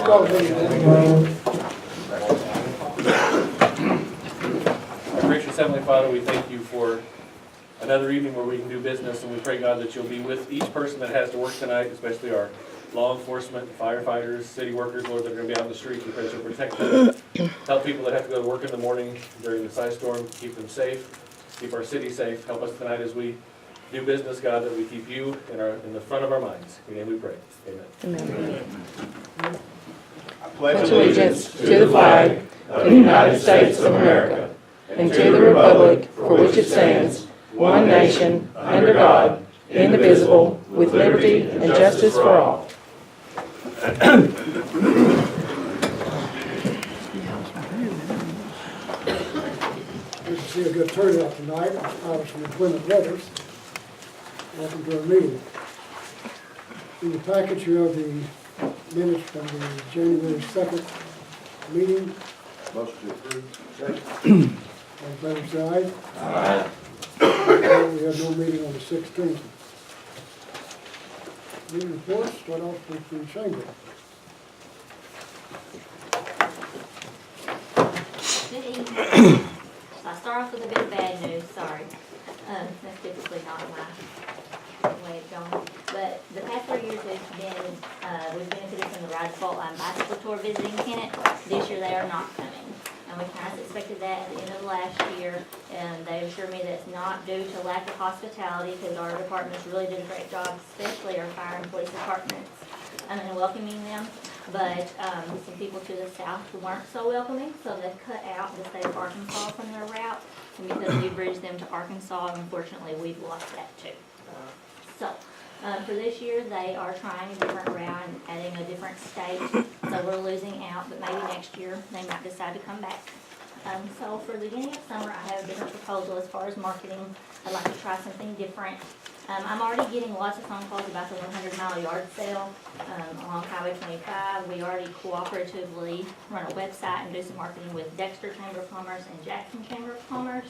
call the meeting. Gracious Heavenly Father, we thank you for another evening where we can do business, and we pray, God, that you'll be with each person that has to work tonight, especially our law enforcement, firefighters, city workers, Lord, that are going to be out in the streets. We pray that you'll protect them. Help people that have to go to work in the morning during the ice storm, keep them safe, keep our city safe. Help us tonight as we do business, God, that we keep you in the front of our minds. In your name we pray. Amen. Amen. Pledge allegiance to the flag of the United States of America and to the republic for which it stands, one nation, under God, indivisible, with liberty and justice for all. Good to see a good turnout tonight. I was from the Plymouth Letters. Welcome to our meeting. In the package you have the minutes from the January 2nd meeting. Motion to approve. All in favor, say aye. Aye. We have no meeting on the 16th. Meeting reports, start off with the chamber. Good evening. I'll start off with a bit of bad news, sorry. That's typically not my way of going. But the past 3 years we've benefited from the Ride the Fault Line bicycle tour visiting Kennett. This year they are not coming. And we kind of expected that at the end of last year, and they assured me that's not due to lack of hospitality, because our departments really did a great job, especially our fire and police departments, in welcoming them. But some people to the south weren't so welcoming, so they cut out the state of Arkansas from their route. And because we bridged them to Arkansas, unfortunately, we've lost that too. So for this year, they are trying a different route and adding a different state. So we're losing out, but maybe next year they might decide to come back. So for the beginning of summer, I have a different proposal as far as marketing. I'd like to try something different. I'm already getting lots of phone calls about the 100-mile yard sale along Highway 25. We already cooperatively run a website and do some marketing with Dexter Chamber of Commerce and Jackson Chamber of Commerce.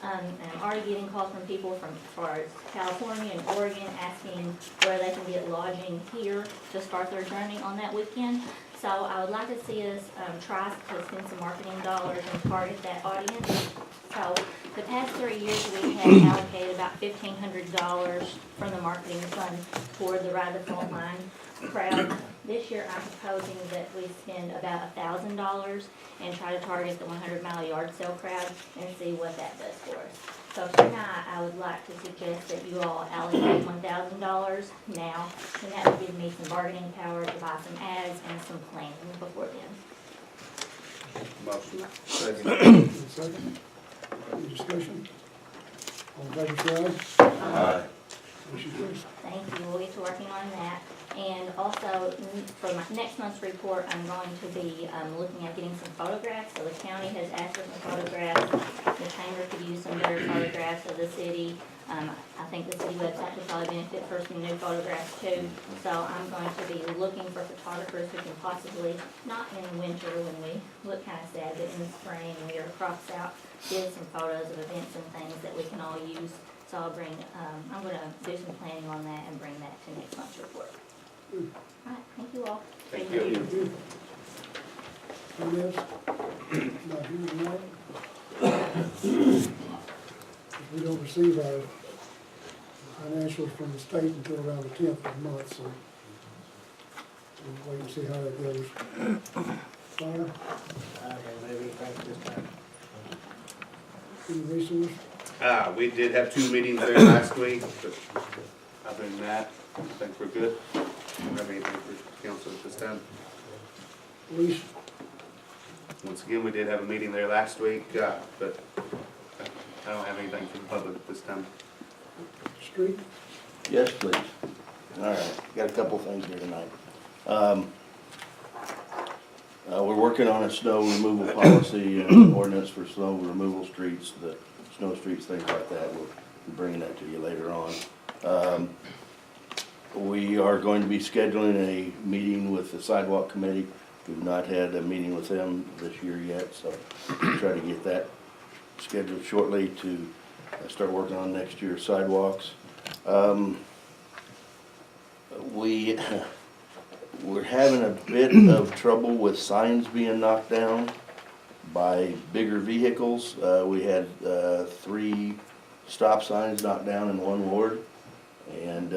And I'm already getting calls from people from as far as California and Oregon asking where they can get lodging here to start their journey on that weekend. So I would like to see us try to spend some marketing dollars and target that audience. So the past 3 years we have allocated about $1,500 from the marketing fund toward the Ride the Fault Line crowd. This year I'm proposing that we spend about $1,000 and try to target the 100-mile yard sale crowd and see what that does for us. So tonight I would like to suggest that you all allocate $1,000 now, and that would give me some bargaining power to buy some ads and some planning before then. Motion. Second. Second. Any discussion? All in favor, say aye. Aye. Motion carries. Thank you, we'll get to working on that. And also, for my next month's report, I'm going to be looking at getting some photographs. So the county has asked for some photographs. The chamber could use some better photographs of the city. I think the city website could probably benefit for some new photographs too. So I'm going to be looking for photographers who can possibly, not in the winter when we look kind of sad, but in the spring when we get our crops out, get some photos of events and things that we can all use. So I'll bring, I'm going to do some planning on that and bring that to next month's report. All right, thank you all. Thank you. Thank you. Anyone else? Not here tonight. We don't receive our financials from the state until around the 10th of the month, so we'll wait and see how that goes. Fire, any resource? We did have 2 meetings there last week, but other than that, I think we're good. Don't have anything for council at this time. Police, Once again, we did have a meeting there last week, but I don't have anything for the public at this time. street, Yes, please. All right, got a couple things here tonight. We're working on a snow removal policy and ordinance for snow removal streets, the snow streets, things like that. We'll be bringing that to you later on. We are going to be scheduling a meeting with the sidewalk committee. We've not had a meeting with them this year yet, so we'll try to get that scheduled shortly to start working on next year's sidewalks. we're having a bit of trouble with signs being knocked down by bigger vehicles. We had 3 stop signs knocked down in one ward, and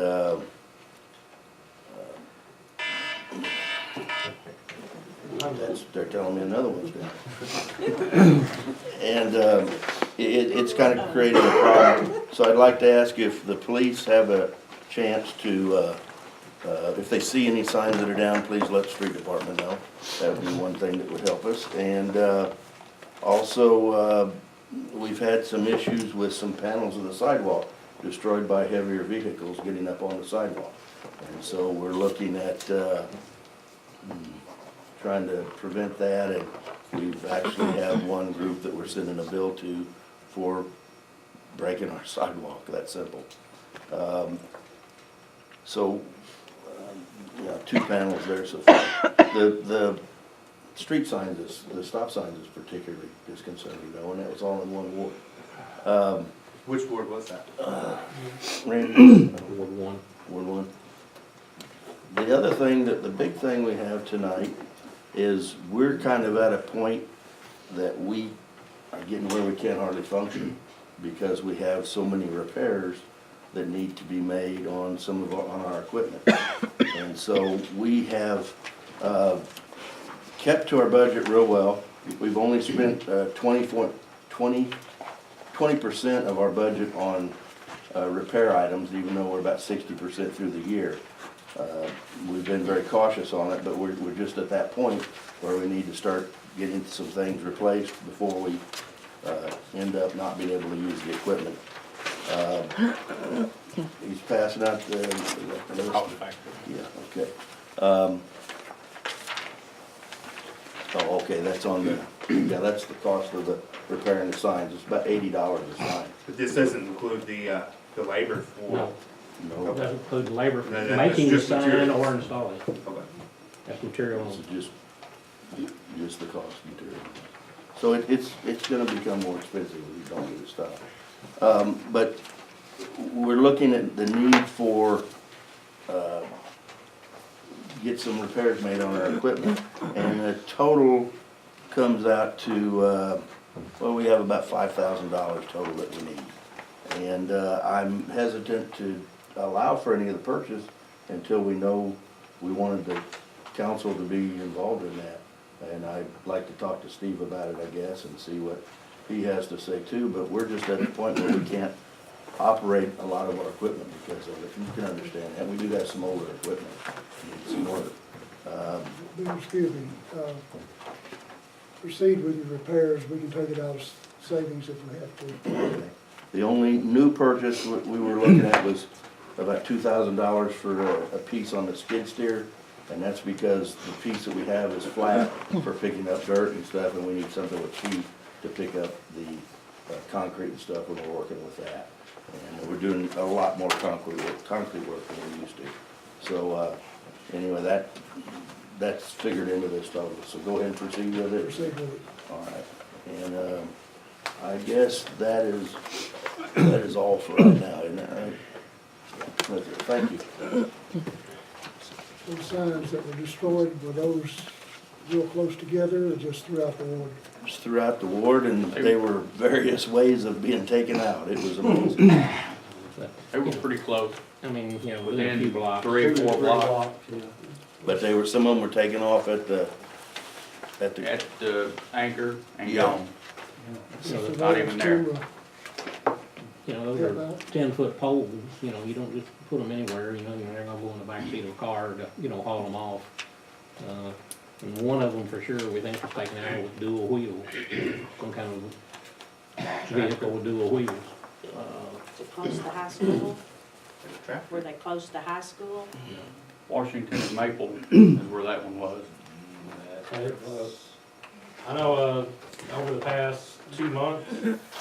they're telling me another one's down. And it's kind of creating a problem. So I'd like to ask if the police have a chance to, if they see any signs that are down, please let the street department know. That would be one thing that would help us. And also, we've had some issues with some panels of the sidewalk destroyed by heavier vehicles getting up on the sidewalk. And so we're looking at trying to prevent that, and we've actually have one group that we're sending a bill to for breaking our sidewalk, that simple. Yeah, 2 panels there so far. The street signs, the stop signs is particularly disconcerting though, and that was all in one ward. Which ward was that? Randy? Ward 1. Ward 1. The other thing, the big thing we have tonight is we're kind of at a point that we are getting where we can't hardly function because we have so many repairs that need to be made on on our equipment. And so we have kept to our budget real well. We've only spent 20% of our budget on repair items, even though we're about 60% through the year. We've been very cautious on it, but we're just at that point where we need to start getting some things replaced before we end up not being able to use the equipment. He's passing out the Cost factor. Yeah, okay. Oh, okay, that's on the, yeah, that's the cost of the repairing the signs. It's about $80 a sign. But this doesn't include the labor for. No. No, Doesn't include the labor for No, that's making the just sign materials. or installing it. Okay. That's material this only. is just the cost of material. So it's gonna become more expensive if you don't get it stopped. But we're looking at the need for, get some repairs made on our equipment. And the total comes out to, well, we have about $5,000 total that we need. And I'm hesitant to allow for any of the purchase until we know we wanted the council to be involved in that. And I'd like to talk to Steve about it, I guess, and see what he has to say too. But we're just at the point where we can't operate a lot of our equipment because of it. You can understand that. We do have some older equipment, some more. Excuse me, proceed with your repairs, we can take it out of savings if we have to. The only new purchase we were looking at was about $2,000 for a piece on the skid steer. And that's because the piece that we have is flat for picking up dirt and stuff, and we need something with teeth to pick up the concrete and stuff when we're working with that. And we're doing a lot more concrete work than we used to. So, anyway, that's figured into this total. So go ahead and proceed with it. Proceed with it. All right. And, I guess that is all for right now, isn't that right? That's it. Thank you. Those signs that were destroyed, were those real close together or just throughout the ward? It was throughout the ward, and they were various ways of being taken out. It was amazing. They were pretty close, I mean, you know, within a few blocks. 3 or 4 blocks. But some of them were taken off at the, At the anchor and Yeah. gone. So it's for not those even there. two, You know, those are 10-foot poles, you know, you don't just put them anywhere, you know, they're gonna go in the back seat of a car to, you know, haul them off. And one of them for sure, we think was taken out with dual wheels, some kind of vehicle with dual wheels. Is it close to high school? Were they close to high school? Washington and Maple is where that one was. I know, over the past 2 months,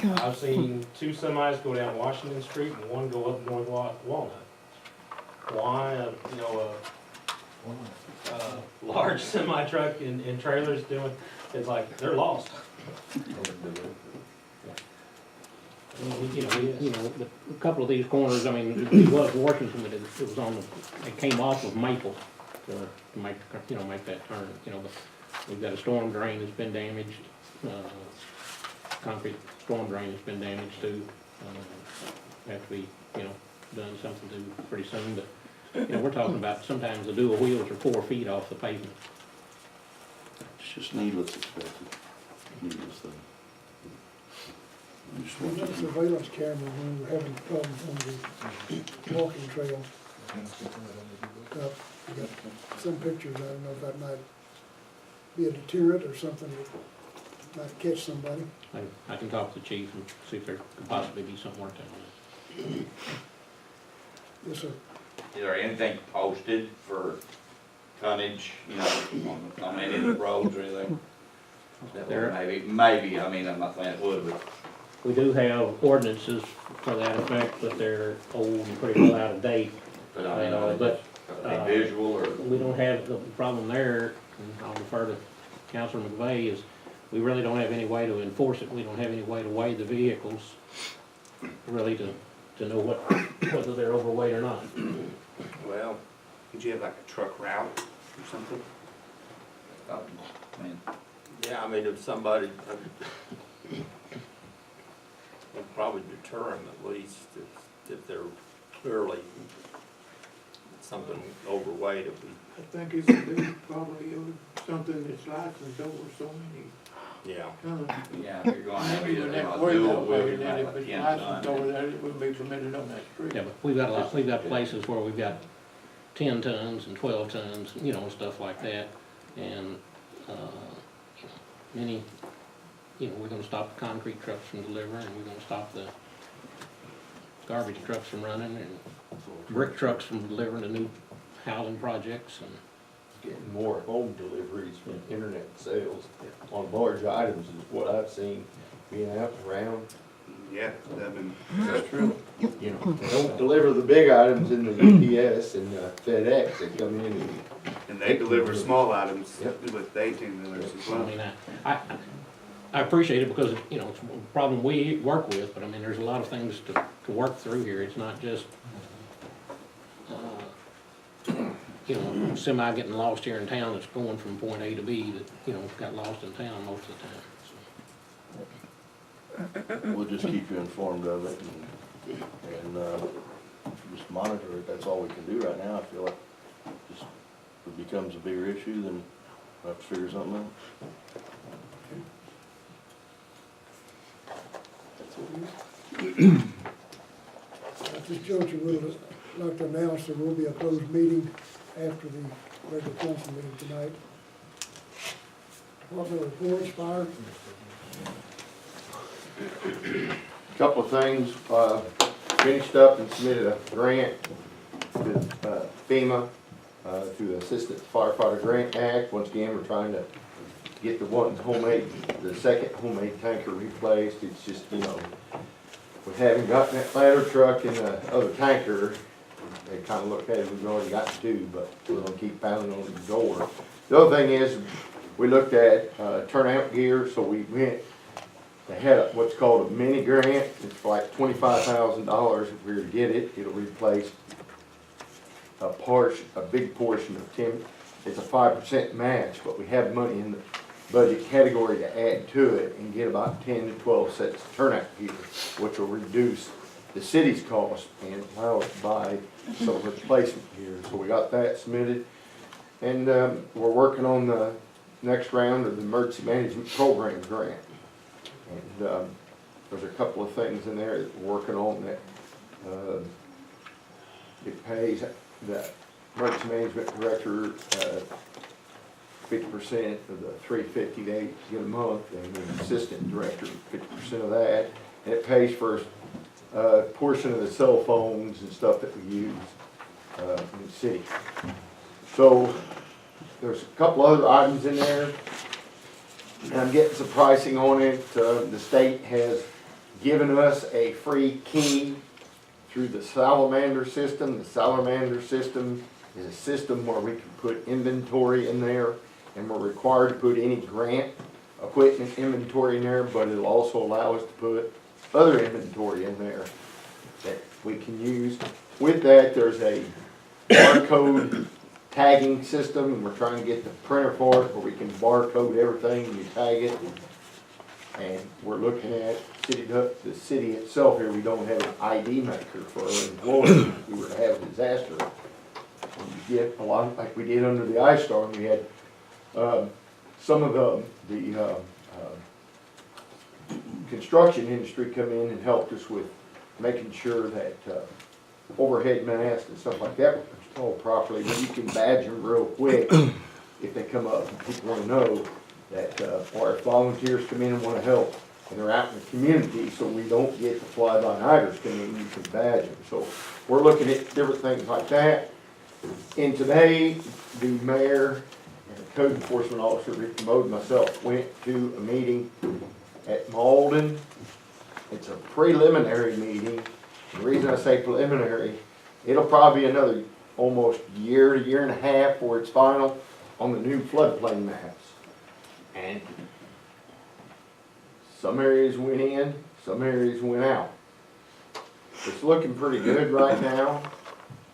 I've seen 2 semis go down Washington Street and one go up North Walnut. Why, you know, large semi truck and trailers doing, it's like, they're lost. You know, a couple of these corners, I mean, it was Washington, but it was on the, it came off of Maple. make, make that turn, but we've got a storm drain that's been damaged, concrete storm drain that's been damaged too. Have to be, done something to pretty soon, but, we're talking about sometimes the dual wheels are 4 feet off the pavement. It's just needless expensive, needless thing. We just We want got you a to- surveillance camera when we were having problems on the walking trail. We got some pictures, I don't know if that might be a deterrent or something that might catch somebody. I can talk to the chief and see if there could possibly be some work done on it. Yes, sir. Is there anything posted for tonnage, on any of the roads or anything? That There- would maybe, I mean, I'm not saying it would, but We do have ordinances for that effect, but they're old and pretty well out of date. I mean, But, are they visual or? We don't have, the problem there, and I'll defer to Councilor McVeigh, is we really don't have any way to enforce it. We don't have any way to weigh the vehicles, really to know whether they're overweight or not. Well, could you have like a truck route or something? I mean, Yeah, I mean, if somebody, would probably deter them at least if they're clearly something overweight, if we, I think it's probably something that's licensed over so many yeah. tons. yeah, if you're going to have Maybe either we wouldn't have a to worry dual about wheel, whether you that might if have it's 10 licensed ton. over there, it wouldn't be permitted on that street. Yeah, but we've got places where we've got 10 tons and 12 tons, stuff like that. And, many, we're gonna stop the concrete trucks from delivering, and we're gonna stop the garbage trucks from running, and brick trucks from delivering to new housing projects, and Getting more home deliveries from internet sales on large items is what I've seen being out and around. Yeah, that'd been, That's true. They don't deliver the big items in the UPS and FedEx, they come in and they deliver small items Yep. with the 18-wheelers as I well. mean, I appreciate it because, it's a problem we work with, but I mean, there's a lot of things to work through here. It's not just, semi getting lost here in town that's going from point A to B that, got lost in town most of the time, so. We'll just keep you informed of it and just monitor it. That's all we can do right now. I feel like just if it becomes a bigger issue, then we'll have to figure something out. At this juncture, we'd like to announce there will be a closed meeting after the regular council meeting tonight. Department reports, fire. Couple of things, finished up and submitted a grant to FEMA, through the Assistant Firefighter Grant Act. Once again, we're trying to get the second homemade tanker replaced. It's just, we haven't gotten that ladder truck and the other tanker. They kinda looked at it, we've already got two, but we're gonna keep pounding on the door. The other thing is, we looked at, turnout gear, so we went, they had what's called a mini grant. It's like $25,000 if we were to get it. It'll replace a big portion of timber. It's a 5% match, but we have money in the budget category to add to it and get about 10 to 12 sets of turnout gear, which will reduce the city's cost and allow us to buy some replacement gear. So we got that submitted. And we're working on the next round of the Emergency Management Program grant. And there's a couple of things in there that we're working on that it pays the Emergency Management Director 50% of the $350 they get a month, and the Assistant Director 50% of that. And it pays for a portion of the cell phones and stuff that we use in the city. So there's a couple other items in there, and I'm getting some pricing on it. The state has given us a free key through the Salamander system. The Salamander system is a system where we can put inventory in there, and we're required to put any grant equipment inventory in there, but it'll also allow us to put other inventory in there that we can use. With that, there's a barcode tagging system, and we're trying to get the printer for it, where we can barcode everything and you tag it. And we're looking at the city itself here, we don't have an ID maker for our employees. If we were to have a disaster, you get a lot, like we did under the ice storm, we had, some of the construction industry come in and helped us with making sure that, overhead masts and stuff like that were installed properly, but you can badge them real quick if they come up and people wanna know that, or if volunteers come in and wanna help, and they're out in the community, so we don't get the fly-by-nighters come in, you can badge them. So we're looking at different things like that. And today, the mayor and the code enforcement officer, Rick Mode, and myself went to a meeting at Malden. It's a preliminary meeting. The reason I say preliminary, it'll probably be another almost year and a half before it's final on the new floodplain maps. And some areas went in, some areas went out. It's looking pretty good right now.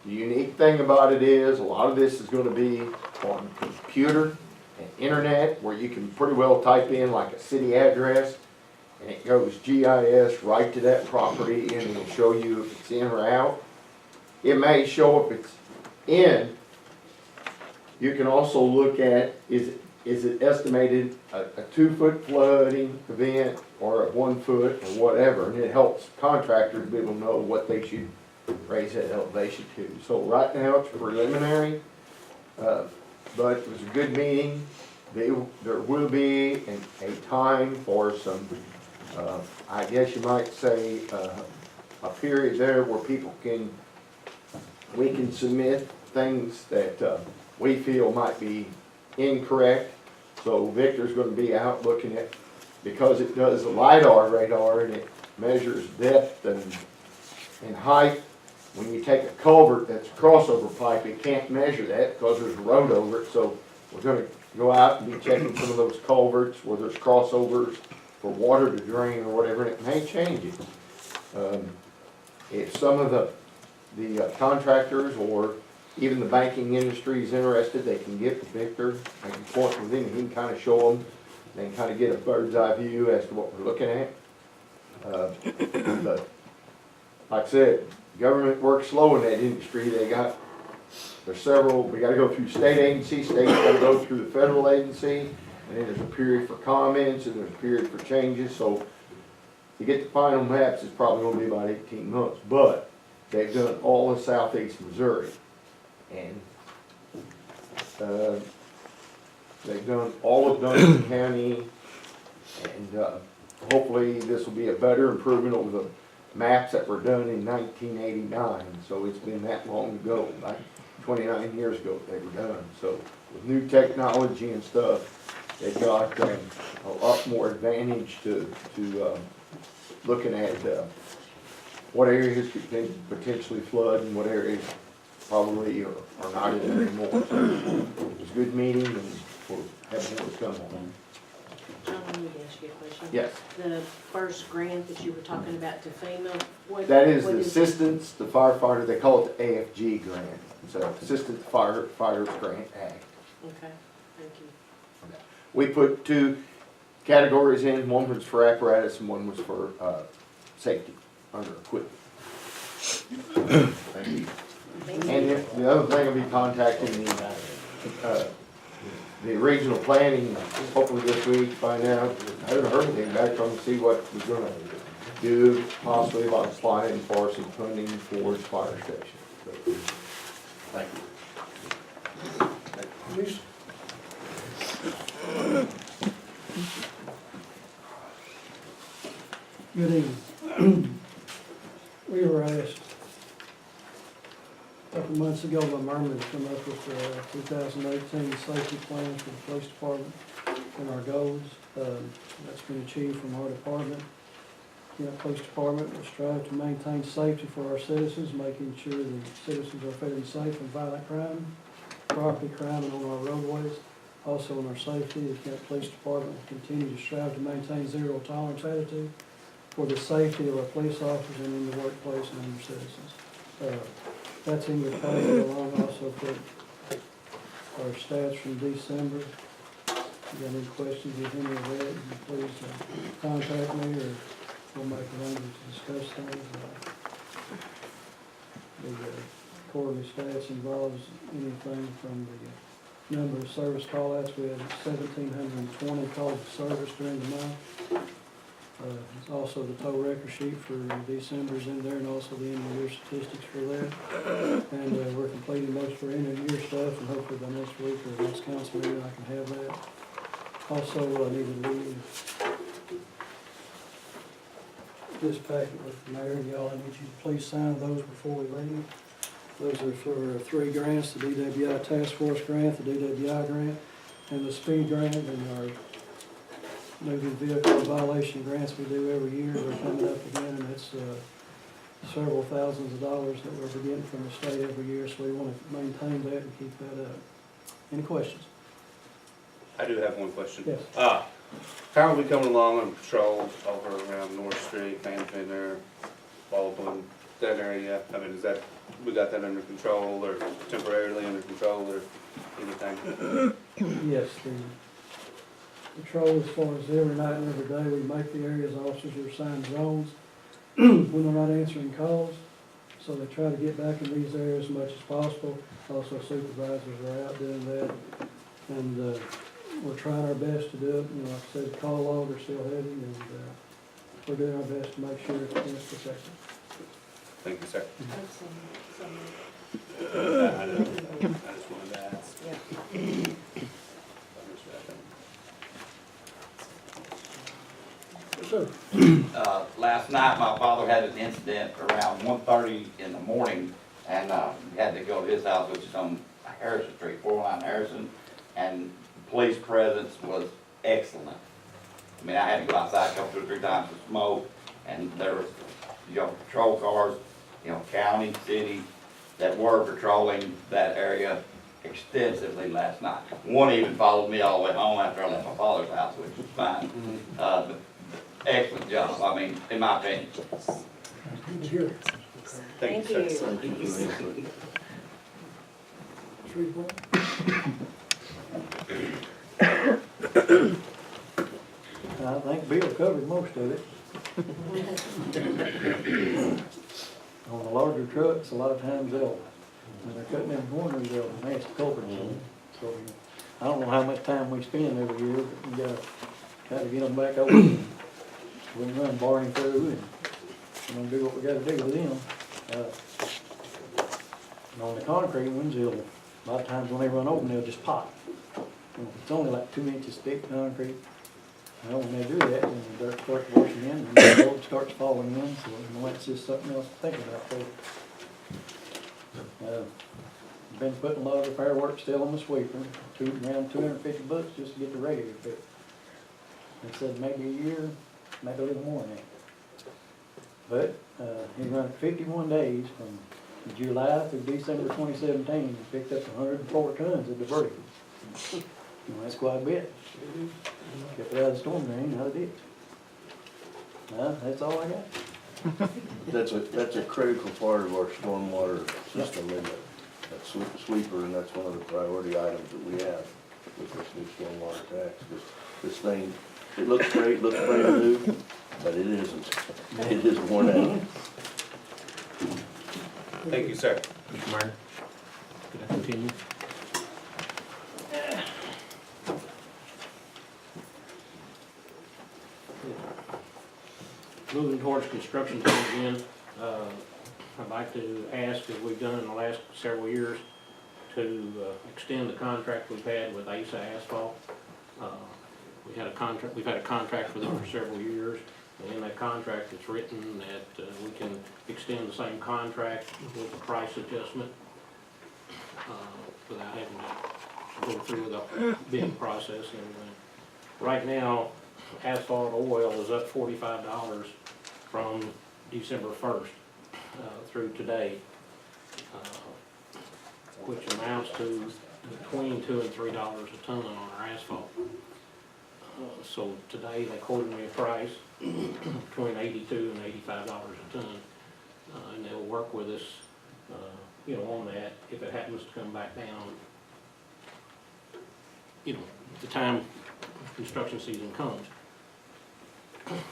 The unique thing about it is, a lot of this is gonna be on computer and internet, where you can pretty well type in like a city address, and it goes GIS right to that property, and it'll show you if it's in or out. It may show if it's in. You can also look at, is it estimated a 2-foot flooding event or a 1 foot or whatever, and it helps contractors be able to know what they should raise that elevation to. So right now it's preliminary, but it was a good meeting. There will be a time for some, I guess you might say, a period there where we can submit things that we feel might be incorrect. So Victor's going to be out looking at, because it does a LiDAR radar and it measures depth and height. When you take a culvert that's a crossover pipe, it can't measure that because there's a road over it. So we're going to go out and be checking some of those culverts where there's crossovers for water to drain or whatever, and it may change it. If some of the contractors or even the banking industry is interested, they can get with Victor, they can point with him, and he can kind of show them, they can kind of get a bird's eye view as to what we're looking at. But like I said, government works slow in that industry. There's several, we gotta go through state agency, state's gotta go through the federal agency, and then there's a period for comments, and there's a period for changes, so to get the final maps, it's probably gonna be about 18 months, but they've done all of southeast Missouri. And they've done all of Duncan County, and hopefully this will be a better improvement over the maps that were done in 1989. So it's been that long ago, like 29 years ago they were done. So with new technology and stuff, they've got a lot more advantage to looking at what areas could potentially flood and what areas probably are not in there anymore. So it was a good meeting, and we'll have more to come on. John, let me ask you a question. Yes. The first grant that you were talking about to FEMA, what? That is what the assistance, the firefighter, they call it the AFG grant. It's a Assistant Firefighters Grant Act. Okay, thank you. We put 2 categories in, one was for apparatus and one was for safety under equipment. Thank you. And the other thing, I'll be contacting the regional planning, hopefully this week, find out. I haven't heard anything back from them, see what we're gonna do, possibly about applying for some funding towards fire station. So, thank you. Lisa? Good evening. We were asked a couple months ago by Merman to come up with the 2018 safety plans for the police department and our goals. That's been achieved from our department. Police department will strive to maintain safety for our citizens, making sure the citizens are feeling safe from violent crime, property crime, and on our roadways. Also on our safety, the Kent Police Department will continue to strive to maintain zero tolerance attitude for the safety of our police officers and in the workplace and our citizens. That's in your packet along also put our stats from December. If you got any questions with any of that, you please contact me, or we'll make arrangements to discuss things. The quarterly stats involves anything from the number of service call-outs. We had 1,720 calls of service during the month. It's also the total record sheet for December's in there, and also the end of year statistics for that. And we're completing most of our end of year stuff, and hopefully by next week or next council meeting I can have that. Also, I need to leave this packet with the mayor and y'all. I need you to please sign those before we leave. Those are for 3 grants: the DWI Task Force Grant, the DWI Grant, and the Speed Grant, and our moving vehicle violation grants we do every year. They're coming up again, and it's several thousands of dollars that we're getting from the state every year, so we want to maintain that and keep that up. Any questions? I do have one question. Yes. How are we coming along on patrols over around North Street, Fanfiner, Baldwin, that area? I mean, is that, we got that under control, or temporarily under control, or anything? Yes, the patrol, as far as every night and every day, we make the areas, officers are assigned zones when they're not answering calls. So they try to get back in these areas as much as possible. Also supervisors are out doing that. And we're trying our best to do it. You know, like I said, the call logs are still heavy, and we're doing our best to make sure it's protected. Thank you, sir. I just wanted to ask. Yes, sir. Last night, my father had an incident around 1:30 in the morning, and we had to go to his house, which is on Harrison Street, 409 Harrison, and police presence was excellent. I mean, I had to go outside a couple, 2 or 3 times to smoke, and there was, patrol cars, county, city, that were patrolling that area extensively last night. One even followed me all the way home after I left my father's house, which was fine. But excellent job, I mean, in my opinion. Good to hear. Thank you, sir. Thank you for the input. Shreveport? I think Bill covered most of it. On the larger trucks, a lot of times when they're cutting them corners, they'll match the culprits in them. So, I don't know how much time we spend every year, but we gotta get them back over. We can run Barney through and do what we gotta do with them. And on the concrete ones, a lot of times when they run over them, they'll just pop. It's only like 2 inches thick concrete. Well, when they do that, then the dirt starts washing in and the road starts falling in, so that's just something else to think about too. Been putting a lot of repair work still on the sweeper, around $250 just to get the radiator fixed. They said maybe a year, maybe a little more than that. But he run 51 days from July through December 2017, and picked up 104 tons of debris. That's quite a bit. Kept it out of the storm drain, out of the ditch. That's all I got. That's a critical part of our stormwater system, isn't it? That sweeper, and that's one of the priority items that we have with this new stormwater tax. This thing, it looks great, looks brand new, but it isn't. It is worn out. Thank you, sir. Mr. Mayor, could I continue? Moving towards construction time again, I'd like to ask, as we've done in the last several years, to extend the contract we've had with ASA Asphalt. We've had a contract with them for several years, and in that contract it's written that we can extend the same contract with a price adjustment without having to go through the bidding process. And right now, asphalt oil is up $45 from December 1st through today, which amounts to between $2 and $3 a ton on our asphalt. So today they quoted me a price between $82 and $85 a ton, and they'll work with us, on that if it happens to come back down you know, the time construction season comes.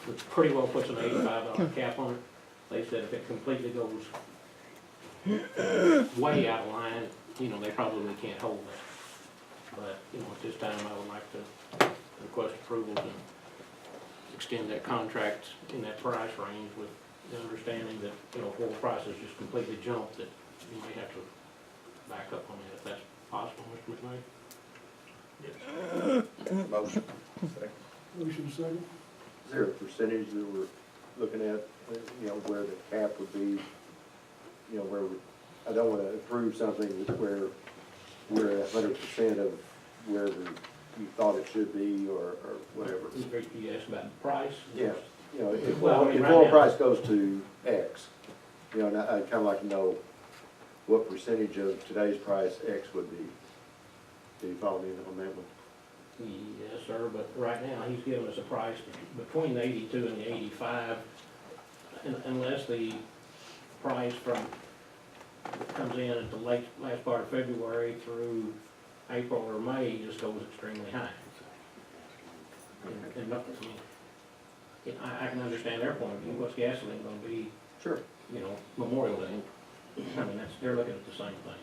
Which pretty well puts an $85 cap on it. They said if it completely goes way out of line, you know, they probably can't hold that. But, you know, at this time, I would like to request approval to extend that contract in that price range with the understanding that, you know, if oil prices just completely jump, that you may have to back up on that, if that's possible, Mr. McKnight. Motion. Motion second. Is there a percentage that we're looking at, you know, where the cap would be? You know, where, I don't wanna approve something where we're at 100% of where you thought it should be, or whatever. You asked about the price? Yeah, you know, if Well, I mean, if right oil now- price goes to X, you know, and I'd kinda like to know what percentage of today's price X would be. Do you follow me on that one? Yes, sir, but right now, he's giving us a price between the 82 and the 85, unless the price comes in at the last part of February through April or May, just goes extremely high. And I can understand their point of view, what's gasoline gonna be, Sure. you know, Memorial Day? I mean, they're looking at the same thing,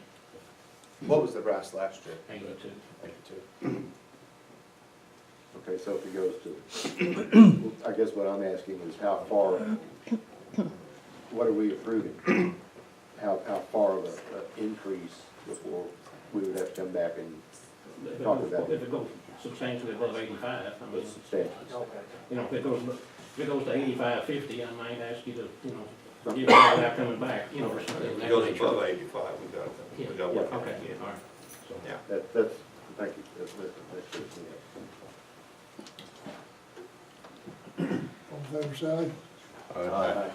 What was the price last year? 82. 82. Okay, so if it goes to, I guess what I'm asking is how far, what are we approving? How far of an increase before we would have to come back and talk about If it? it goes substantially above 85, I mean, Substantial. you know, if it goes to 85.50, I might ask you to, you know, give it without coming back, you know, or something. of If it that goes nature. above 85, we got Yeah, work. okay, yeah, all right. So, Yeah. That's, thank you, that's good. All in favor, side? Aye.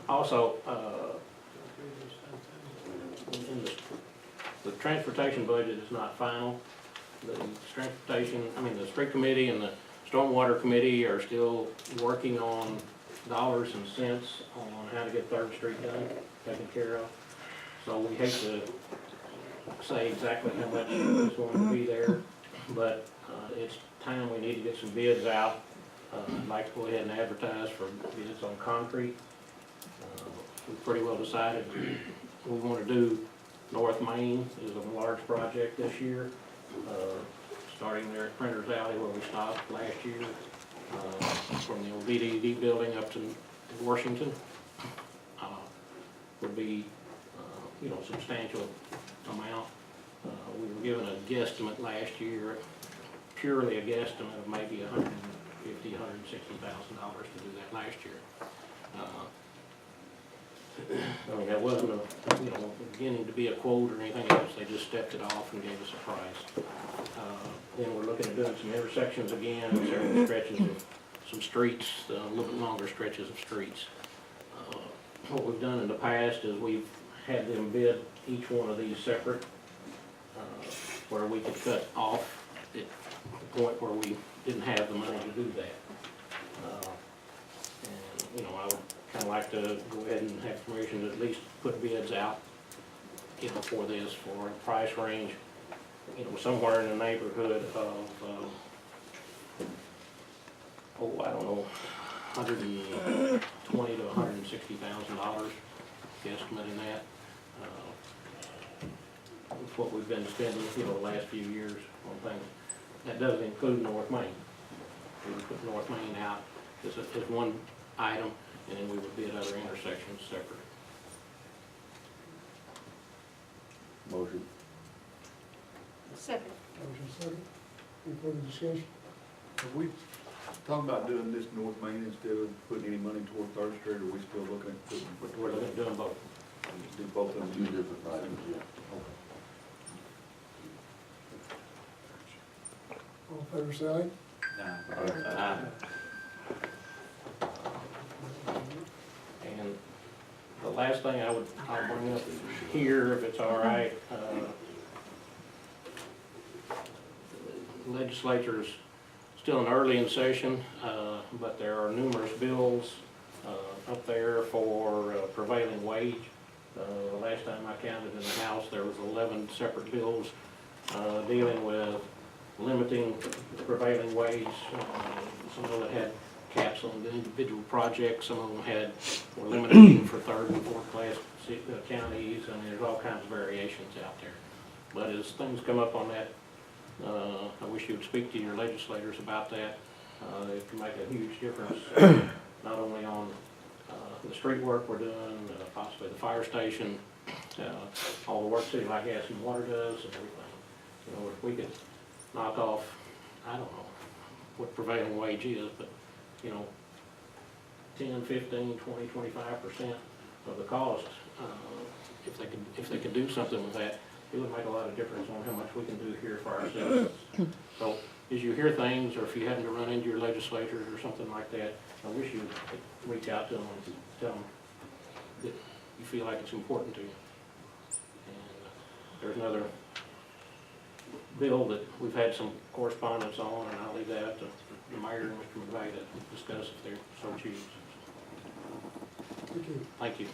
Also, in the transportation budget is not final. The the street committee and the stormwater committee are still working on dollars and cents on how to get Third Street done, taken care of. So we hate to say exactly how much is going to be there, but it's time we need to get some bids out. I'd like to go ahead and advertise for bids on concrete. We've pretty well decided we want to do North Main is a large project this year, starting there at Printer's Alley where we stopped last year, from the old VDD building up to Washington. Would be, you know, substantial amount. We were given a guesstimate last year, purely a guesstimate of maybe $150,000, $160,000 to do that last year. I mean, that wasn't beginning to be a quote or anything else, they just stepped it off and gave us a price. Then we're looking at doing some intersections again, several stretches of some streets, a little bit longer stretches of streets. What we've done in the past is we've had them bid each one of these separate, where we could cut off at the point where we didn't have the money to do that. And, you know, I would kind of like to go ahead and have permission to at least put bids out, you know, for this, for a price range, you know, somewhere in the neighborhood of, I don't know, $120,000 to $160,000, guesstimating that. It's what we've been spending, you know, the last few years on things. That doesn't include North Main. We would put North Main out as one item, and then we would bid other intersections separate. Motion. Second. Motion second. Any further discussion? Are we talking about doing this North Main instead of putting any money toward Third Street, or are we still looking at putting? We're looking at doing both. Do both of them? Two different items, yeah. All in favor, side? And the last thing I'll bring up here, if it's all right, the legislature's still early in session, but there are numerous bills up there for prevailing wage. The last time I counted in the House, there was 11 separate bills dealing with limiting the prevailing wage. Some of them had caps on the individual projects, some of them were limited for third and fourth class counties, and there's all kinds of variations out there. But as things come up on that, I wish you would speak to your legislators about that. It can make a huge difference, not only on the street work we're doing, possibly the fire station, all the work City Light, Gas and Water does and everything. You know, if we could knock off, I don't know what prevailing wage is, but, you know, 10, 15, 20, 25% of the cost, if they could do something with that, it would make a lot of difference on how much we can do here for our citizens. So as you hear things, or if you happen to run into your legislators or something like that, I wish you would reach out to them and tell them that you feel like it's important to you. And there's another bill that we've had some correspondence on, and I'll leave that up to the mayor and Mr. McVeigh to discuss if they so choose. Thank you. Thank you.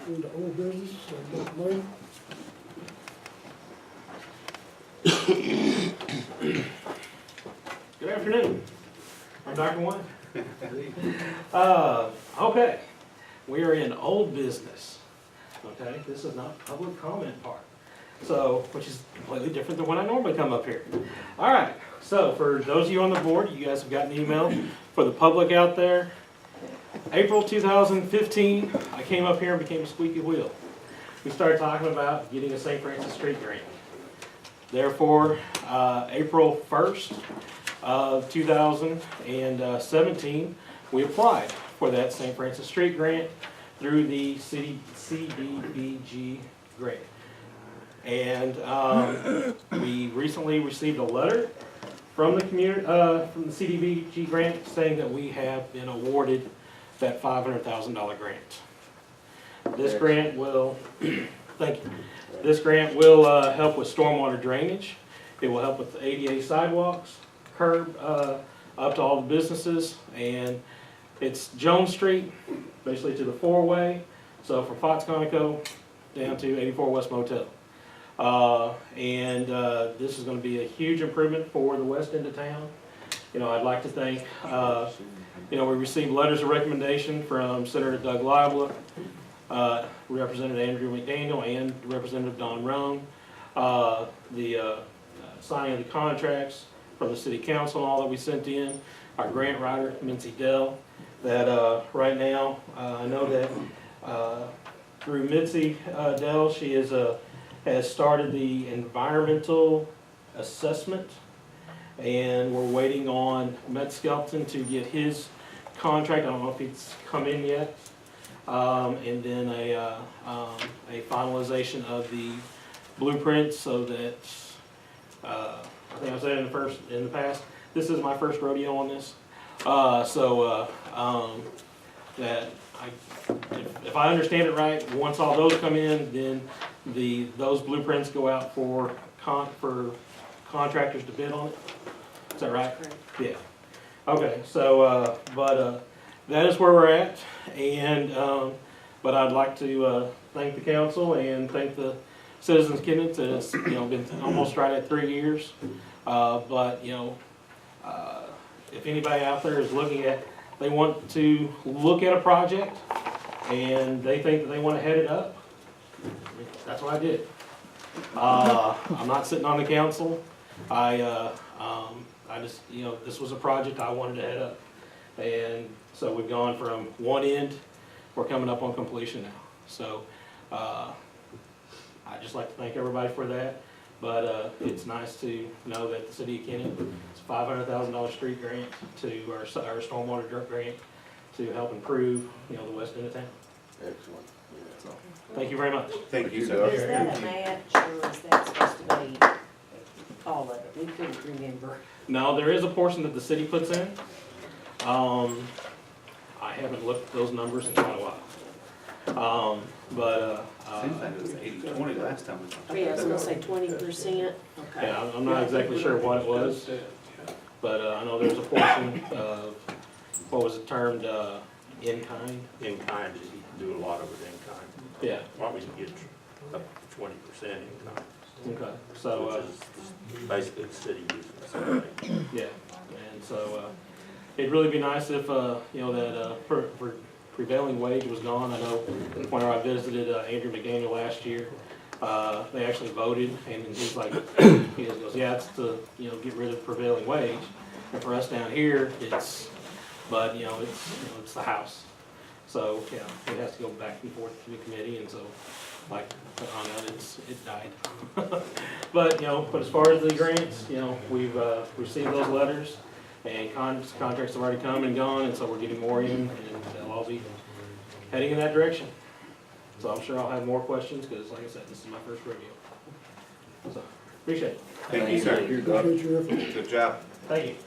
Into old business, Dr. Mayor. Good afternoon. I'm Dr. One. Okay, we are in old business. Okay, this is not public comment part. So, which is completely different than when I normally come up here. All right, so for those of you on the board, you guys have got an email. For the public out there, April 2015, I came up here and became a squeaky wheel. We started talking about getting a St. Francis Street grant. Therefore, April 1st of 2017, we applied for that St. Francis Street grant through the CDBG grant. And we recently received a letter from the community, from the CDBG grant, saying that we have been awarded that $500,000 grant. This grant will, thank you. This grant will help with stormwater drainage. It will help with the ADA sidewalks, curb up to all the businesses, and it's Jones Street, basically to the four-way. So from Fox Conoco down to 84 West Motel. This is going to be a huge improvement for the west end of town. You know, I'd like to thank, we received letters of recommendation from Senator Doug Lively, Representative Andrew McDaniel, and Representative Don Roan. The signing of the contracts from the city council and all that we sent in. Our grant writer, Mincy Dell, that right now, I know that through Mitzi Dell, she is has started the environmental assessment, and we're waiting on Met Skelton to get his contract. I don't know if it's come in yet, and then a finalization of the blueprint, so that I think I said in the past, this is my first rodeo on this. That if I understand it right, once all those come in, then those blueprints go out for contractors to bid on it. Is that right? Correct. Yeah. Okay. So, that is where we're at, and but I'd like to thank the council and thank the Citizens Kenneth. It's been almost right at 3 years, but if anybody out there is looking at, they want to look at a project and they think that they want to head it up, that's what I did. I'm not sitting on the council. I just, this was a project I wanted to head up. And so we've gone from one end, we're coming up on completion now. So I'd just like to thank everybody for that. But it's nice to know that the city of Kennet, it's a $500,000 street grant to our stormwater grant to help improve, the west end of town. Excellent. So, thank you very much. Thank you, Is sir. that a match, or is that supposed to be all of it? We couldn't remember. No, there is a portion that the city puts in. I haven't looked at those numbers in quite a while. Seems like it was 80-20 last time we talked. Yeah, I was gonna say 20%. Okay. Yeah, I'm not exactly sure what it was. But, I know there's a portion of, what was it termed, in-kind? In kind, you can do a lot of it in kind. Yeah, Probably you get up to 20% in kind, okay, so, which is basically the city uses it. yeah, and so, it'd really be nice if, you know, that, prevailing wage was gone. I know whenever I visited, Andrew McDaniel last year, they actually voted, and he's like, he just goes, yeah, it's to, you know, get rid of prevailing wage. And for us down here, it's, but, you know, it's the House. So, yeah, it has to go back and forth to the committee, and so, like, on that, it died. But, you know, but as far as the grants, you know, we've, received those letters, and contracts have already come and gone, and so we're getting more in, and they'll all be heading in that direction. So I'm sure I'll have more questions, because like I said, this is my first rodeo. So, appreciate it. Thank you, sir. Appreciate your effort. Good job. Thank you.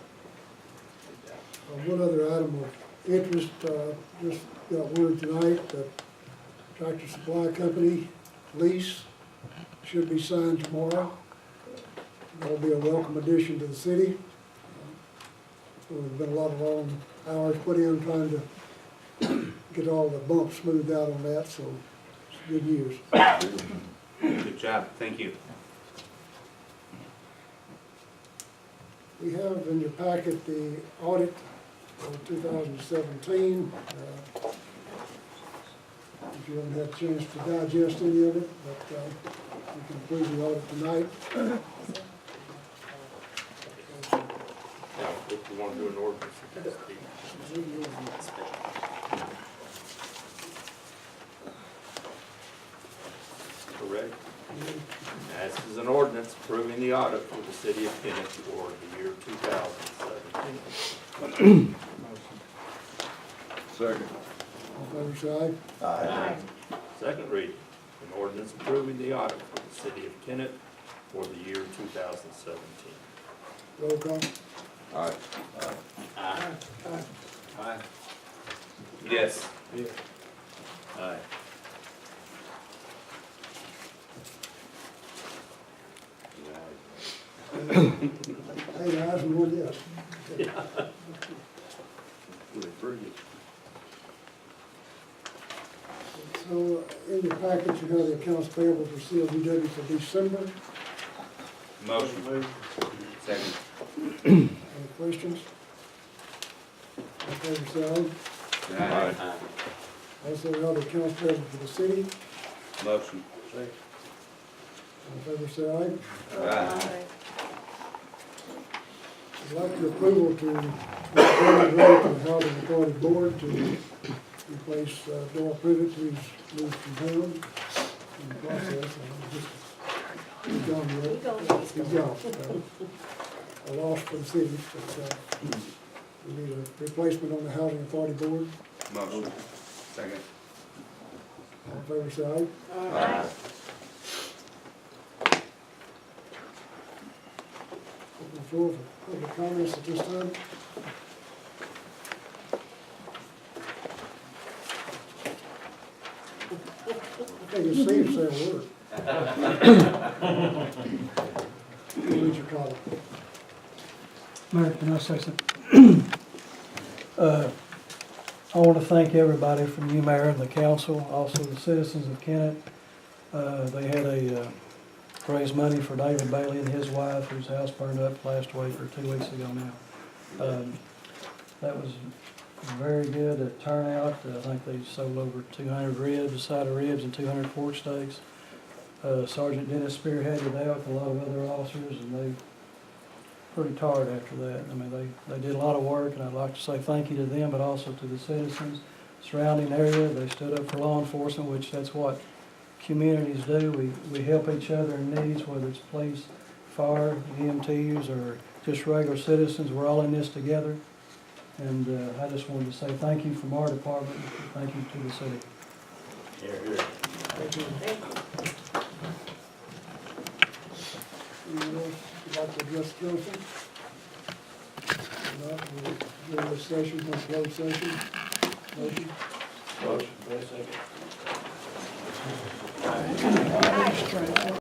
One other item of interest, just got word tonight that Tractor Supply Company lease should be signed tomorrow. That'll be a welcome addition to the city. There's been a lot of long hours put in trying to get all the bumps smoothed out on that, so it's good news. Good job. Thank you. We have in your packet the audit for 2017. If you haven't had a chance to digest any of it, but you can approve the audit tonight. Now, if you want to do an ordinance, it has to be. Correct. This is an ordinance approving the audit for the city of Kennett for the year 2017. Second. All in favor, say aye. Second reading, an ordinance approving the audit for the city of Kennett for the year 2017. Roll call. Aye. Aye. Yes. Aye. 8 ayes and 1 yes. So in your package, you have the accounts payable for CLDW for December. Motion. Second. Any questions? All in favor, say aye. Aye. Also, we have the accounts payable for the city. Motion. All in favor, say aye. Aye. I'd like your approval to recommend the Housing Authority Board to replace Doyle Privet, who's moved from town in the process. He's gone yet. He's gone. A loss for the city, but we need a replacement on the Housing Authority Board. Motion. Second. All in favor, say aye. Aye. Open the floor for public comments at this time. Okay, you see him say a word. Read your comment. Mayor, can I say something? I want to thank everybody from you, Mayor, and the council, also the citizens of Kennett. They had a raise money for David Bailey and his wife, whose house burned up last week or 2 weeks ago now. That was very good turnout. I think they sold over 200 ribs, a side of ribs, and 200 pork steaks. Sergeant Dennis spearheaded that with a lot of other officers, and they pretty tired after that. I mean, they did a lot of work, and I'd like to say thank you to them, but also to the citizens surrounding area. They stood up for law enforcement, which that's what communities do. We help each other in needs, whether it's police, fire, EMTs, or just regular citizens. We're all in this together. And I just wanted to say thank you from our department, and thank you to the city. Thank you. Anyone else would like to address the council? If not, we'll do this session, one closed session. Motion? Motion. Second.